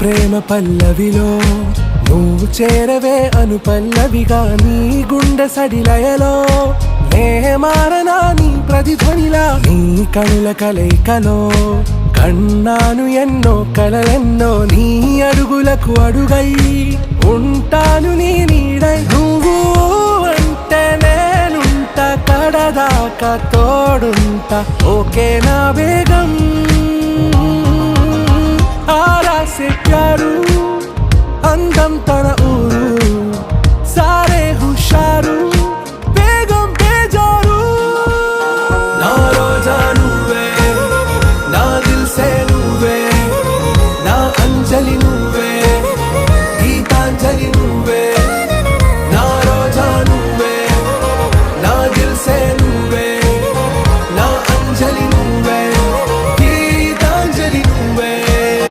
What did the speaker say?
ప్రేమ పల్లవిలో నువ్వు చేరవే అను పల్లవిగా నీ గుండె సడిలయలో నే మారనా నీ ప్రతిధ్వనిలా నీ కనుల కలయికలో కన్నాను ఎన్నో కలలెన్నో నీ అడుగులకు అడుగై ఉంటాను నీ నీడై నువ్వు అంటే నేనుంట కడదాకా తోడుంటా ఓకే నా బేగం आरा से प्यारू अंदम तन ऊरू सारे हुशारू बेगम बेजारू ना रोजा नुवे ना दिल से नुवे ना अंजलि